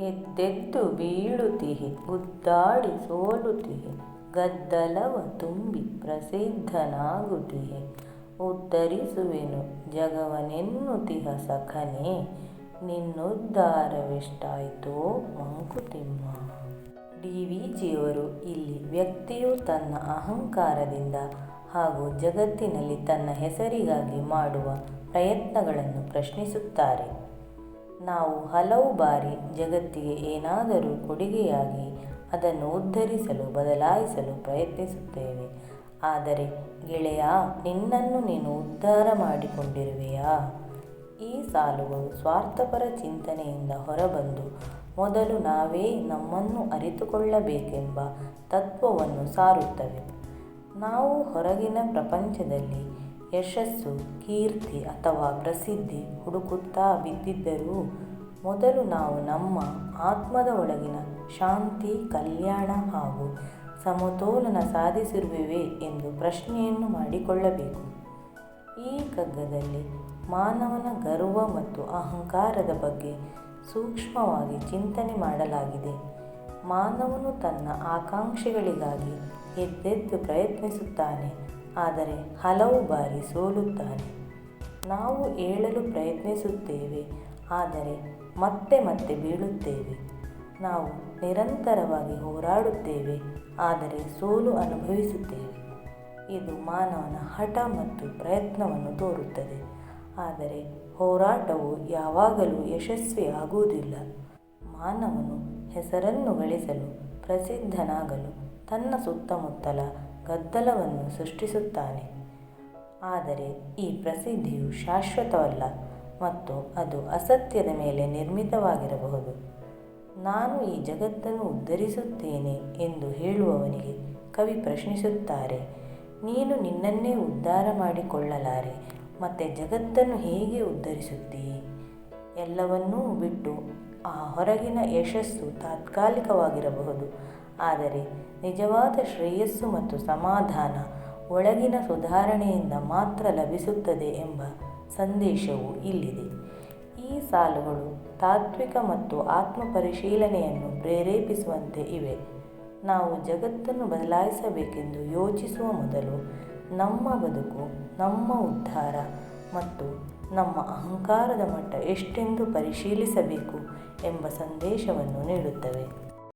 ಎದ್ದೆದ್ದು ಬೀಳುತ್ತಿಹೆ, ಗುದ್ದಾಡಿ ಸೋಲುತ್ತಿಹೆ, ಗದ್ದಲವ ತುಂಬಿ ಪ್ರಸಿದ್ಧನಾಗುತ್ತಿಹೆ. ಉದ್ಧರಿಸುವೆನು ಜಗವನೆನ್ನುತಿಹ ಸಖನೇ, ನಿನ್ನುದ್ಧಾರವೆಷ್ಟಾಯ್ತೋ ಮಂಕುತಿಮ್ಮ. ಡಿ.ವಿ.ಜಿಯವರು ಇಲ್ಲಿ ವ್ಯಕ್ತಿಯು ತನ್ನ ಅಹಂಕಾರದಿಂದ ಹಾಗೂ ಜಗತ್ತಿನಲ್ಲಿ ತನ್ನ ಹೆಸರಿಗಾಗಿ ಮಾಡುವ ಪ್ರಯತ್ನಗಳನ್ನು ಪ್ರಶ್ನಿಸುತ್ತಾರೆ. ನಾವು ಹಲವು ಬಾರಿ ಜಗತ್ತಿಗೆ ಏನಾದರೂ ಕೊಡುಗೆಯಾಗಿ ಅದನ್ನು ಉದ್ಧರಿಸಲು, ಬದಲಾಯಿಸಲು ಪ್ರಯತ್ನಿಸುತ್ತೇವೆ. ಆದರೆ ಗೆಳೆಯ, ನಿನ್ನನ್ನು ನೀನು ಉದ್ಧಾರ ಮಾಡಿಕೊಂಡಿರುವೆಯಾ? ಈ ಸಾಲುಗಳು ಸ್ವಾರ್ಥಪರ ಚಿಂತನೆಯಿಂದ ಹೊರಬಂದು ಮೊದಲು ನಾವೇ ನಮ್ಮನ್ನು ಅರಿತುಕೊಳ್ಳಬೇಕೆಂಬ ತತ್ವವನ್ನು ಸಾರುತ್ತವೆ. ನಾವು ಹೊರಗಿನ ಪ್ರಪಂಚದಲ್ಲಿ ಯಶಸ್ಸು, ಕೀರ್ತಿ ಅಥವಾ ಪ್ರಸಿದ್ಧಿ ಹುಡುಕುತ್ತಾ ಬಿದ್ದಿದ್ದರೂ ಮೊದಲು ನಾವು ನಮ್ಮ ಆತ್ಮದ ಒಳಗಿನ ಶಾಂತಿ, ಕಲ್ಯಾಣ ಹಾಗೂ ಸಮತೋಲನ ಸಾಧಿಸಿರುವೆವೇ ಎಂದು ಪ್ರಶ್ನೆಯನ್ನು ಮಾಡಿಕೊಳ್ಳಬೇಕು. ಈ ಕಗ್ಗದಲ್ಲಿ ಮಾನವನ ಗರ್ವ ಮತ್ತು ಅಹಂಕಾರದ ಬಗ್ಗೆ ಸೂಕ್ಷ್ಮವಾಗಿ ಚಿಂತನೆ ಮಾಡಲಾಗಿದೆ. ಮಾನವನು ತನ್ನ ಆಕಾಂಕ್ಷೆಗಳಿಗಾಗಿ ಎದ್ದೆದ್ದು ಪ್ರಯತ್ನಿಸುತ್ತಾನೆ, ಆದರೆ ಹಲವು ಬಾರಿ ಸೋಲುತ್ತಾನೆ. ನಾವು ಏಳಲು ಪ್ರಯತ್ನಿಸುತ್ತೇವೆ, ಆದರೆ ಮತ್ತೆ ಮತ್ತೆ ಬೀಳುತ್ತೇವೆ. ನಾವು ನಿರಂತರವಾಗಿ ಹೋರಾಡುತ್ತೇವೆ, ಆದರೆ ಸೋಲು ಅನುಭವಿಸುತ್ತೇವೆ. ಇದು ಮಾನವನ ಹಠ ಮತ್ತು ಪ್ರಯತ್ನವನ್ನು ತೋರುತ್ತದೆ. ಆದರೆ ಹೋರಾಟವು ಯಾವಾಗಲೂ ಯಶಸ್ವಿಯಾಗುವುದಿಲ್ಲ. ಮಾನವನು ಹೆಸರನ್ನು ಗಳಿಸಲು, ಪ್ರಸಿದ್ಧನಾಗಲು ತನ್ನ ಸುತ್ತಮುತ್ತಲ ಗದ್ದಲವನ್ನು ಸೃಷ್ಟಿಸುತ್ತಾನೆ. ಆದರೆ ಈ ಪ್ರಸಿದ್ಧಿಯು ಶಾಶ್ವತವಲ್ಲ ಮತ್ತು ಅದು ಅಸತ್ಯದ ಮೇಲೆ ನಿರ್ಮಿತವಾಗಿರಬಹುದು. ನಾನು ಈ ಜಗತ್ತನ್ನು ಉದ್ಧರಿಸುತ್ತೇನೆ ಎಂದು ಹೇಳುವವನಿಗೆ ಕವಿ ಪ್ರಶ್ನಿಸುತ್ತಾರೆ, ನೀನು ನಿನ್ನನ್ನೇ ಉದ್ಧಾರ ಮಾಡಿಕೊಳ್ಳಲಾರೆ, ಮತ್ತೆ ಜಗತ್ತನ್ನು ಹೇಗೆ ಉದ್ಧರಿಸುತ್ತೀ? ಎಲ್ಲವನ್ನೂ ಬಿಟ್ಟು ಆ ಹೊರಗಿನ ಯಶಸ್ಸು ತಾತ್ಕಾಲಿಕವಾಗಿರಬಹುದು, ಆದರೆ ನಿಜವಾದ ಶ್ರೇಯಸ್ಸು ಮತ್ತು ಸಮಾಧಾನ ಒಳಗಿನ ಸುಧಾರಣೆಯಿಂದ ಮಾತ್ರ ಲಭಿಸುತ್ತದೆ ಎಂಬ ಸಂದೇಶವು ಇಲ್ಲಿದೆ. ಈ ಸಾಲುಗಳು ತಾತ್ವಿಕ ಮತ್ತು ಆತ್ಮ ಪರಿಶೀಲನೆಯನ್ನು ಪ್ರೇರೇಪಿಸುವಂತೆ ಇವೆ. ನಾವು ಜಗತ್ತನ್ನು ಬದಲಾಯಿಸಬೇಕೆಂದು ಯೋಚಿಸುವ ಮೊದಲು ನಮ್ಮ ಬದುಕು, ನಮ್ಮ ಉದ್ಧಾರ ಮತ್ತು ನಮ್ಮ ಅಹಂಕಾರದ ಮಟ್ಟ ಎಷ್ಟೆಂದು ಪರಿಶೀಲಿಸಬೇಕು ಎಂಬ ಸಂದೇಶವನ್ನು ನೀಡುತ್ತವೆ.